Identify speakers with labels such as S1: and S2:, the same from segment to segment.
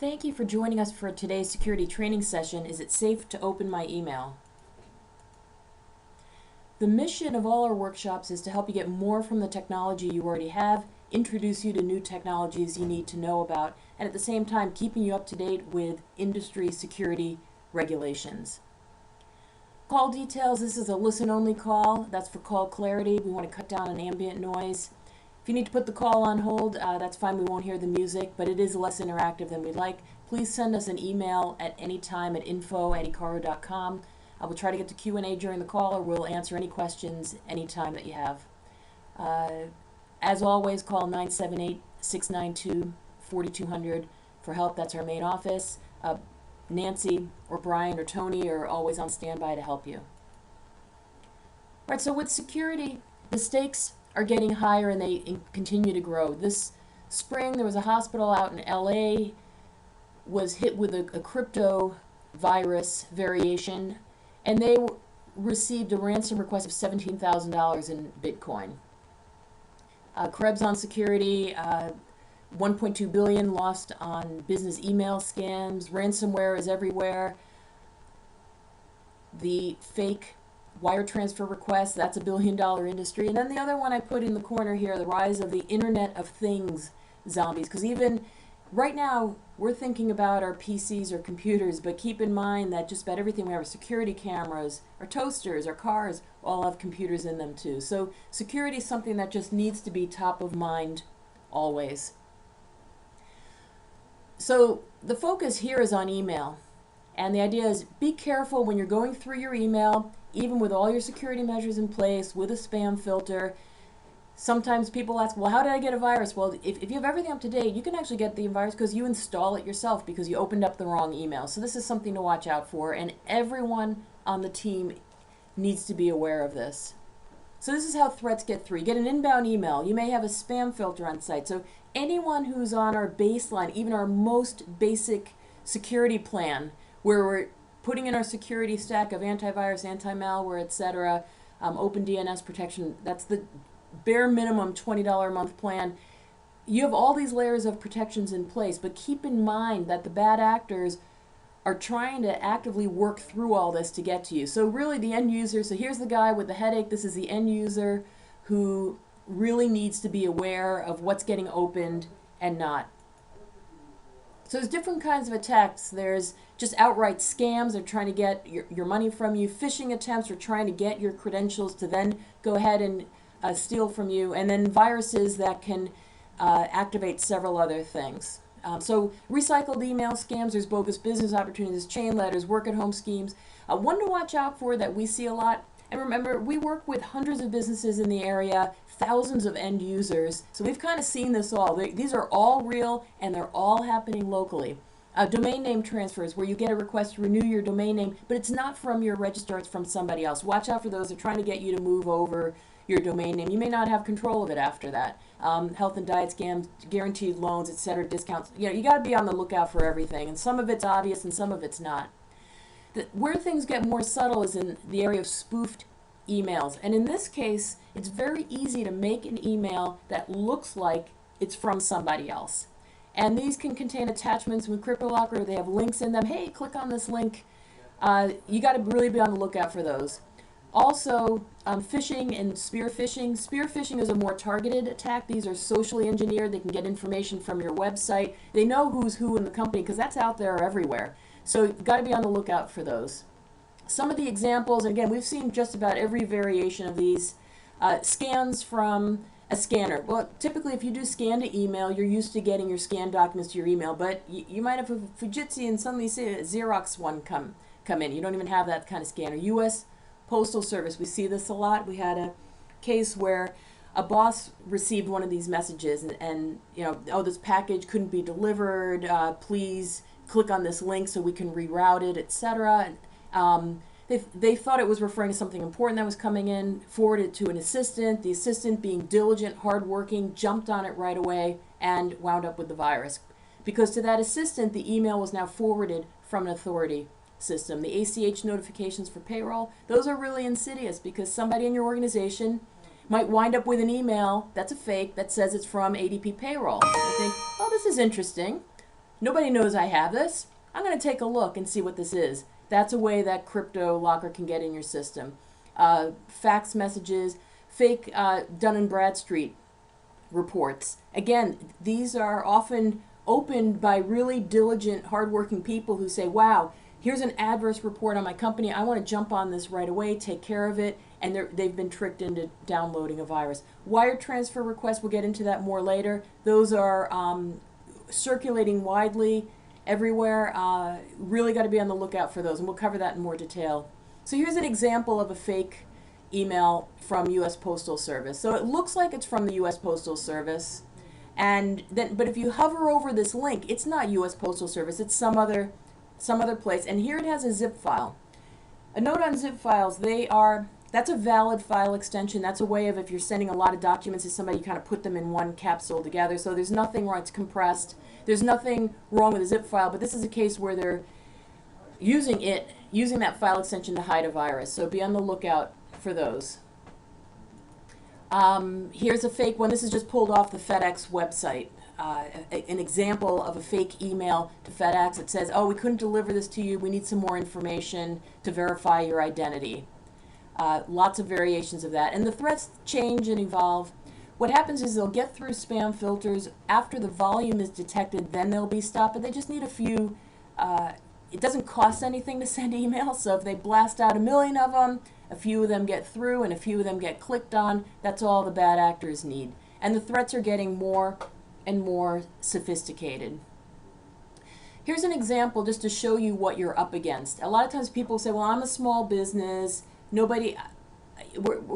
S1: Thank you for joining us for today's security training session. Is it safe to open my email? The mission of all our workshops is to help you get more from the technology you already have, introduce you to new technologies you need to know about, and at the same time keeping you up to date with industry security regulations. Call details, this is a listen-only call. That's for call clarity. We want to cut down on ambient noise. If you need to put the call on hold, that's fine. We won't hear the music, but it is less interactive than we'd like. Please send us an email at any time at info@icaro.com. I will try to get to Q&A during the call, or we'll answer any questions anytime that you have. As always, call 978-692-4200 for help. That's our main office. Nancy or Brian or Tony are always on standby to help you. All right, so with security, the stakes are getting higher and they continue to grow. This spring, there was a hospital out in LA was hit with a crypto virus variation, and they received a ransom request of $17,000 in Bitcoin. Krebs on security, 1.2 billion lost on business email scams. Ransomware is everywhere. The fake wire transfer requests, that's $1 billion industry. And then the other one I put in the corner here, the rise of the Internet of Things zombies. Because even right now, we're thinking about our PCs or computers, but keep in mind that just about everything we have, our security cameras, our toasters, our cars, all have computers in them too. So security is something that just needs to be top of mind always. So the focus here is on email. And the idea is be careful when you're going through your email, even with all your security measures in place, with a spam filter. Sometimes people ask, well, how did I get a virus? Well, if you have everything up to date, you can actually get the virus because you install it yourself because you opened up the wrong email. So this is something to watch out for, and everyone on the team needs to be aware of this. So this is how threats get through. You get an inbound email. You may have a spam filter on site. So anyone who's on our baseline, even our most basic security plan, where we're putting in our security stack of antivirus, anti-malware, etc., open DNS protection, that's the bare minimum $20 a month plan. You have all these layers of protections in place, but keep in mind that the bad actors are trying to actively work through all this to get to you. So really the end user, so here's the guy with the headache, this is the end user who really needs to be aware of what's getting opened and not. So there's different kinds of attacks. There's just outright scams. They're trying to get your money from you. Phishing attempts are trying to get your credentials to then go ahead and steal from you. And then viruses that can activate several other things. So recycled email scams, there's bogus business opportunities, chain letters, work-at-home schemes. One to watch out for that we see a lot. And remember, we work with hundreds of businesses in the area, thousands of end users. So we've kind of seen this all. These are all real, and they're all happening locally. Domain name transfers, where you get a request to renew your domain name, but it's not from your registrar, it's from somebody else. Watch out for those. They're trying to get you to move over your domain name. You may not have control of it after that. Health and diet scams, guaranteed loans, etc., discounts. You got to be on the lookout for everything, and some of it's obvious and some of it's not. Where things get more subtle is in the area of spoofed emails. And in this case, it's very easy to make an email that looks like it's from somebody else. And these can contain attachments with CryptoLocker. They have links in them. Hey, click on this link. You got to really be on the lookout for those. Also, phishing and spear phishing. Spear phishing is a more targeted attack. These are socially engineered. They can get information from your website. They know who's who in the company because that's out there everywhere. So you've got to be on the lookout for those. Some of the examples, again, we've seen just about every variation of these. Scans from a scanner. Well, typically if you do scan to email, you're used to getting your scanned documents to your email, but you might have a Fujitsu and suddenly say a Xerox one come in. You don't even have that kind of scanner. U.S. Postal Service, we see this a lot. We had a case where a boss received one of these messages and oh, this package couldn't be delivered, please click on this link so we can reroute it, etc. They thought it was referring to something important that was coming in, forwarded it to an assistant. The assistant, being diligent, hardworking, jumped on it right away and wound up with the virus. Because to that assistant, the email was now forwarded from an authority system. The ACH notifications for payroll, those are really insidious because somebody in your organization might wind up with an email that's a fake that says it's from ADP Payroll. You think, oh, this is interesting. Nobody knows I have this. I'm going to take a look and see what this is. That's a way that CryptoLocker can get in your system. Fax messages, fake Dun & Bradstreet reports. Again, these are often opened by really diligent, hardworking people who say, wow, here's an adverse report on my company. I want to jump on this right away, take care of it, and they've been tricked into downloading a virus. Wire transfer requests, we'll get into that more later. Those are circulating widely everywhere. Really got to be on the lookout for those, and we'll cover that in more detail. So here's an example of a fake email from U.S. Postal Service. So it looks like it's from the U.S. Postal Service, and then, but if you hover over this link, it's not U.S. Postal Service. It's some other place. And here it has a zip file. A note on zip files: that's a valid file extension. That's a way of, if you're sending a lot of documents to somebody, you kind of put them in one capsule together. So there's nothing wrong. It's compressed. There's nothing wrong with a zip file, but this is a case where they're using that file extension to hide a virus. So be on the lookout for those. Here's a fake one. This is just pulled off the FedEx website. An example of a fake email to FedEx. It says, oh, we couldn't deliver this to you. We need some more information to verify your identity. Lots of variations of that. And the threats change and evolve. What happens is they'll get through spam filters. After the volume is detected, then they'll be stopped. But they just need a few. It doesn't cost anything to send emails. So if they blast out 1 million of them, a few of them get through and a few of them get clicked on. That's all the bad actors need. And the threats are getting more and more sophisticated. Here's an example just to show you what you're up against. A lot of times people say, well, I'm a small business. We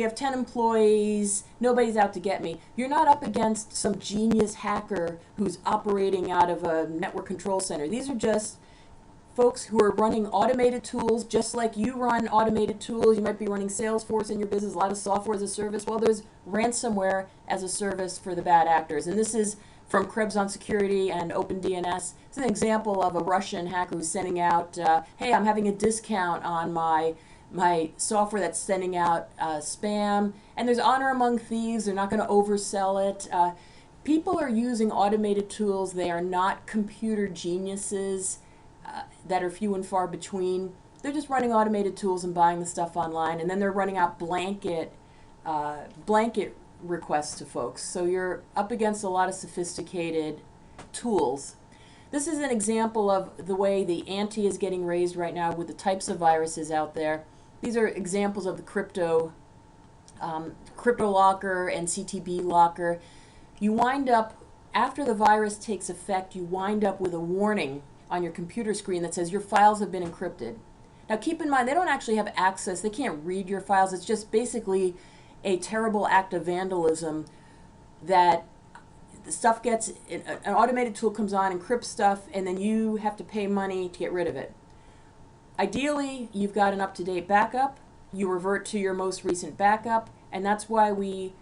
S1: have 10 employees. Nobody's out to get me. You're not up against some genius hacker who's operating out of a network control center. These are just folks who are running automated tools, just like you run automated tools. You might be running Salesforce in your business, a lot of software as a service. Well, there's ransomware as a service for the bad actors. And this is from Krebs on Security and OpenDNS. It's an example of a Russian hacker who's sending out, hey, I'm having a discount on my software that's sending out spam. And there's honor among thieves. They're not going to oversell it. People are using automated tools. They are not computer geniuses that are few and far between. They're just running automated tools and buying the stuff online, and then they're running out blanket requests to folks. So you're up against a lot of sophisticated tools. This is an example of the way the ante is getting raised right now with the types of viruses out there. These are examples of the CryptoLocker and CTB Locker. You wind up, after the virus takes effect, you wind up with a warning on your computer screen that says your files have been encrypted. Now keep in mind, they don't actually have access, they can't read your files. It's just basically a terrible act of vandalism that the stuff gets, an automated tool comes on, encrypts stuff, and then you have to pay money to get rid of it. Ideally, you've got an up-to-date backup. You revert to your most recent backup, and that's why we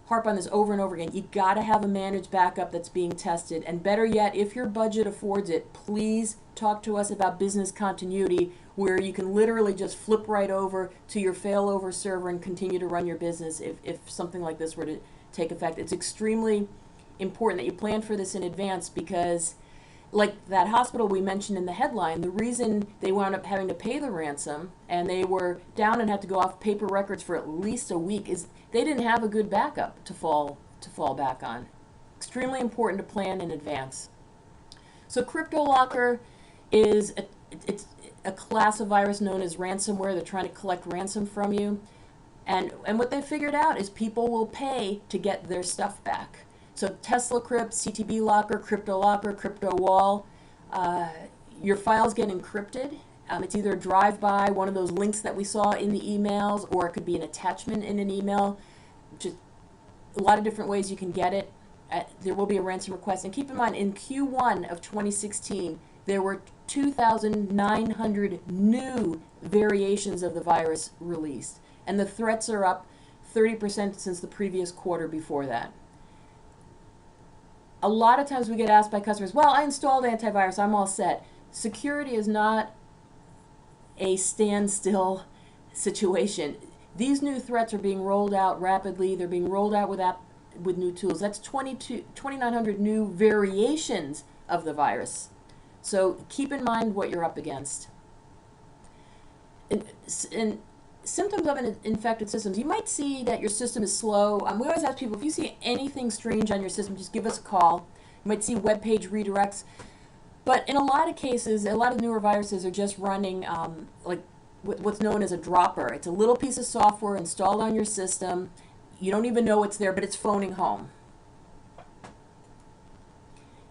S1: harp on this over and over again. You got to have a managed backup that's being tested, and better yet, if your budget affords it, please talk to us about business continuity, where you can literally just flip right over to your failover server and continue to run your business if something like this were to take effect. It's extremely important that you plan for this in advance, because like that hospital we mentioned in the headline, the reason they wound up having to pay the ransom and they were down and had to go off paper records for at least a week is they didn't have a good backup to fall back on. Extremely important to plan in advance. So CryptoLocker is it's a class of virus known as ransomware. They're trying to collect ransom from you. And what they figured out is people will pay to get their stuff back. So TeslaCrypt, CTB Locker, CryptoLocker, CryptoWall, your files get encrypted. It's either a drive-by, one of those links that we saw in the emails, or it could be an attachment in an email. Just a lot of different ways you can get it. There will be a ransom request. And keep in mind, in Q1 of 2016, there were 2,900 new variations of the virus released. And the threats are up 30% since the previous quarter before that. A lot of times we get asked by customers, well, I installed antivirus, I'm all set. Security is not a standstill situation. These new threats are being rolled out rapidly. They're being rolled out with new tools. That's 2,900 new variations of the virus. So keep in mind what you're up against. And symptoms of an infected system, you might see that your system is slow. We always ask people, if you see anything strange on your system, just give us a call. You might see web page redirects. But in a lot of cases, a lot of newer viruses are just running like what's known as a dropper. It's a little piece of software installed on your system. You don't even know it's there, but it's phoning home.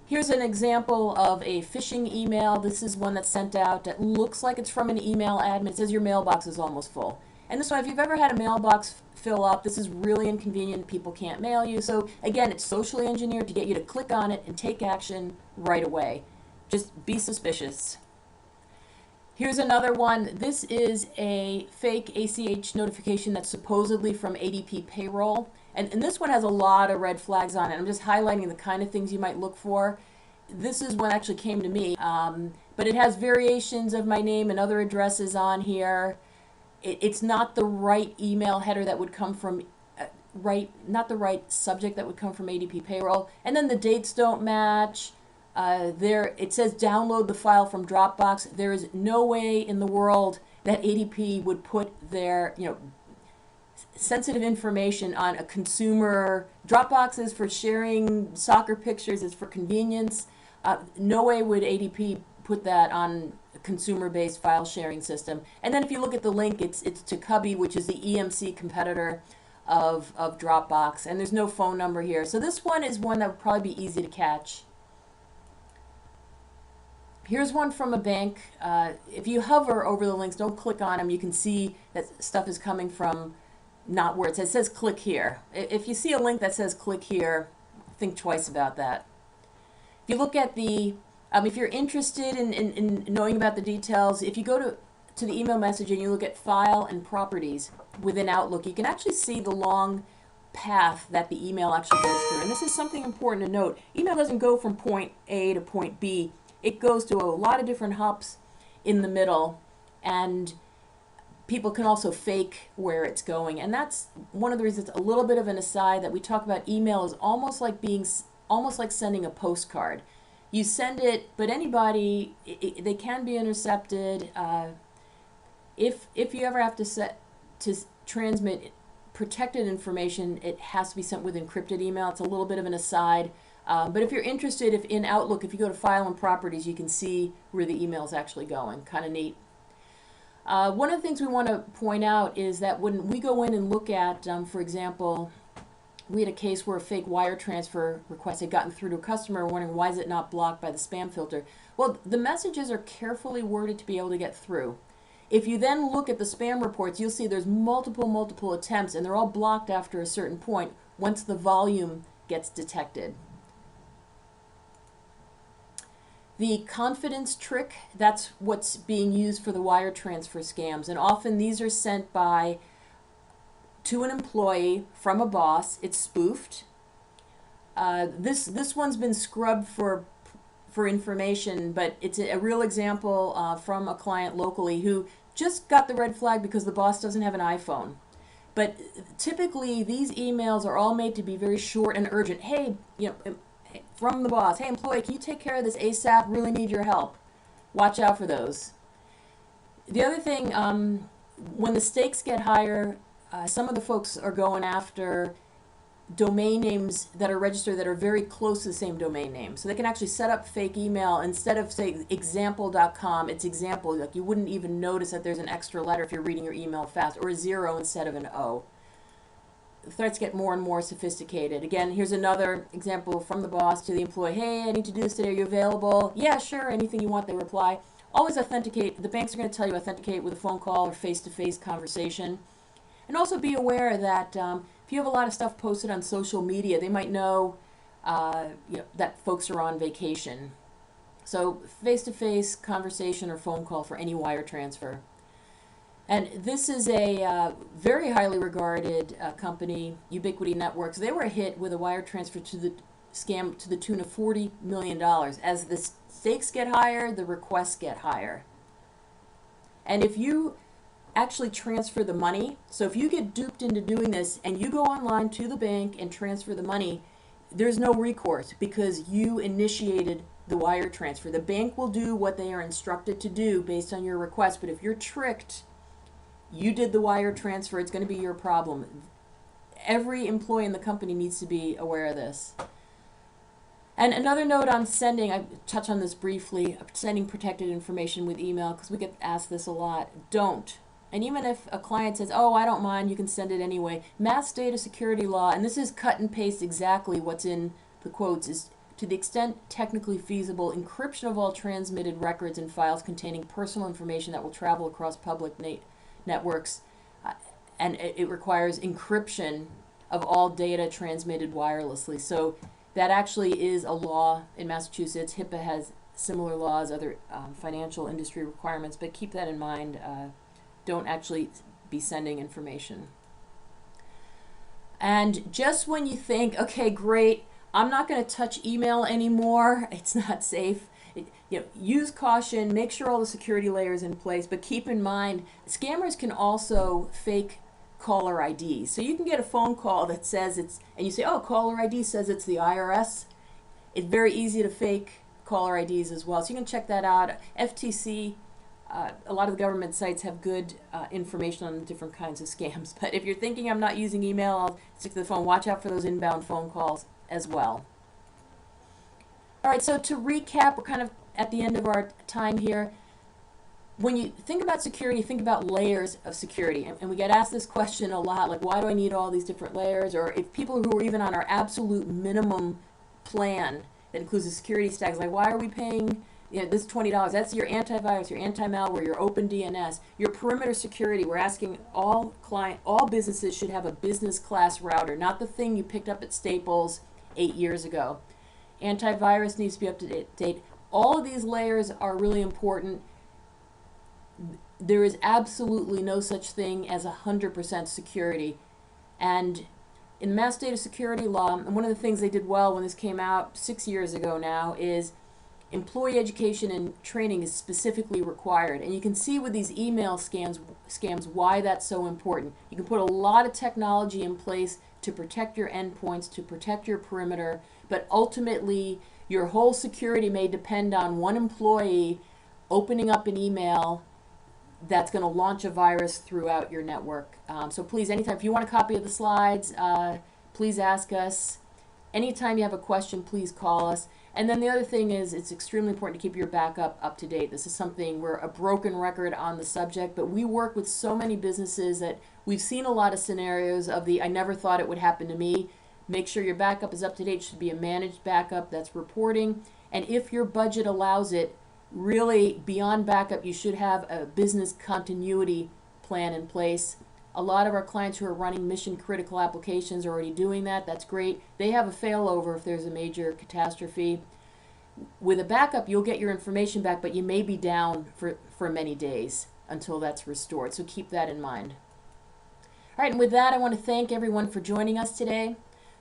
S1: Here's an example of a phishing email. This is one that's sent out that looks like it's from an email admin. It says your mailbox is almost full. And this one, if you've ever had a mailbox fill up, this is really inconvenient. People can't mail you. So again, it's socially engineered to get you to click on it and take action right away. Just be suspicious. Here's another one. This is a fake ACH notification that's supposedly from ADP Payroll. And this one has a lot of red flags on it. I'm just highlighting the kind of things you might look for. This is one that actually came to me. But it has variations of my name and other addresses on here. It's not the right email header that would come from, not the right subject that would come from ADP Payroll. And then the dates don't match. It says download the file from Dropbox. There is no way in the world that ADP would put their, sensitive information on a consumer. Dropbox is for sharing soccer pictures, is for convenience. No way would ADP put that on a consumer-based file sharing system. And then if you look at the link, it's to Cubby, which is the EMC competitor of Dropbox. And there's no phone number here. So this one is one that would probably be easy to catch. Here's one from a bank. If you hover over the links, don't click on them, you can see that stuff is coming from not where it says click here. If you see a link that says click here, think twice about that. If you look at the, if you're interested in knowing about the details, if you go to the email message and you look at file and properties within Outlook, you can actually see the long path that the email actually goes through. And this is something important to note. Email doesn't go from point A to point B. It goes to a lot of different hops in the middle, and people can also fake where it's going. And that's one of the reasons, a little bit of an aside, that we talk about email is almost like sending a postcard. You send it, but anybody, they can be intercepted. If you ever have to transmit protected information, it has to be sent with encrypted email. It's a little bit of an aside. But if you're interested, if in Outlook, if you go to File and Properties, you can see where the email is actually going. Kind of neat. One of the things we want to point out is that when we go in and look at, for example, we had a case where a fake wire transfer request had gotten through to a customer, wondering why is it not blocked by the spam filter. Well, the messages are carefully worded to be able to get through. If you then look at the spam reports, you'll see there's multiple attempts, and they're all blocked after a certain point once the volume gets detected. The confidence trick, that's what's being used for the wire transfer scams. And often these are sent to an employee from a boss. It's spoofed. This one's been scrubbed for information, but it's a real example from a client locally who just got the red flag because the boss doesn't have an iPhone. But typically these emails are all made to be very short and urgent. Hey, from the boss, hey employee, can you take care of this ASAP? Really need your help. Watch out for those. The other thing, when the stakes get higher, some of the folks are going after domain names that are registered that are very close to the same domain name. So they can actually set up fake email. Instead of, say, example.com, it's example. Like you wouldn't even notice that there's an extra letter if you're reading your email fast, or a 0 instead of an O. The threats get more and more sophisticated. Again, here's another example from the boss to the employee. Hey, I need to do this today. Are you available? Yeah, sure. Anything you want, they reply. Always authenticate. The banks are going to tell you authenticate with a phone call or face-to-face conversation. And also be aware that if you have a lot of stuff posted on social media, they might know, that folks are on vacation. So face-to-face conversation or phone call for any wire transfer. And this is a very highly regarded company, Ubiquity Networks. They were hit with a wire transfer to the scam to the tune of $40 million. As the stakes get higher, the requests get higher. And if you actually transfer the money, so if you get duped into doing this and you go online to the bank and transfer the money, there's no recourse because you initiated the wire transfer. The bank will do what they are instructed to do based on your request, but if you're tricked, you did the wire transfer, it's going to be your problem. Every employee in the company needs to be aware of this. And another note on sending, I touched on this briefly, sending protected information with email, because we get asked this a lot. Don't. And even if a client says, oh, I don't mind, you can send it anyway. Mass data security law, and this is cut and paste exactly what's in the quotes, is to the extent technically feasible, encryption of all transmitted records and files containing personal information that will travel across public networks. And it requires encryption of all data transmitted wirelessly. So that actually is a law in Massachusetts. HIPAA has similar laws, other financial industry requirements, but keep that in mind. Don't actually be sending information. And just when you think, okay, great, I'm not going to touch email anymore, it's not safe, use caution, make sure all the security layers in place, but keep in mind, scammers can also fake caller ID. So you can get a phone call that says it's, and you say, oh, caller ID says it's the IRS. It's very easy to fake caller IDs as well. So you can check that out. FTC, a lot of the government sites have good information on different kinds of scams. But if you're thinking I'm not using email, I'll stick to the phone, watch out for those inbound phone calls as well. All right, so to recap, we're kind of at the end of our time here. When you think about security, think about layers of security. And we get asked this question a lot, like, why do I need all these different layers? Or if people who are even on our absolute minimum plan that includes the security stacks, like, why are we paying this $20? That's your antivirus, your anti-malware, your open DNS, your perimeter security. We're asking all businesses should have a business class router, not the thing you picked up at Staples 8 years ago. Antivirus needs to be up to date. All of these layers are really important. There is absolutely no such thing as 100% security. And in mass data security law, and one of the things they did well when this came out 6 years ago now, is employee education and training is specifically required. And you can see with these email scams why that's so important. You can put a lot of technology in place to protect your endpoints, to protect your perimeter, but ultimately your whole security may depend on one employee opening up an email that's going to launch a virus throughout your network. So please, anytime, if you want a copy of the slides, please ask us. Anytime you have a question, please call us. And then the other thing is, it's extremely important to keep your backup up to date. This is something, we're a broken record on the subject, but we work with so many businesses that we've seen a lot of scenarios of the, I never thought it would happen to me. Make sure your backup is up to date. It should be a managed backup that's reporting. And if your budget allows it, really, beyond backup, you should have a business continuity plan in place. A lot of our clients who are running mission critical applications are already doing that. That's great. They have a failover if there's a major catastrophe. With a backup, you'll get your information back, but you may be down for many days until that's restored. So keep that in mind. All right, and with that, I want to thank everyone for joining us today.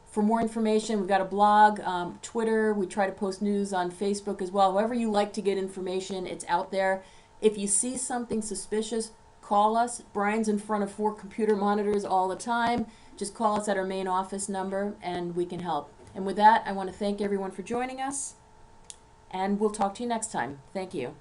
S1: For more information, we've got a blog, Twitter. We try to post news on Facebook as well. However you like to get information, it's out there. If you see something suspicious, call us. Brian's in front of 4 computer monitors all the time. Just call us at our main office number and we can help. And with that, I want to thank everyone for joining us, and we'll talk to you next time. Thank you.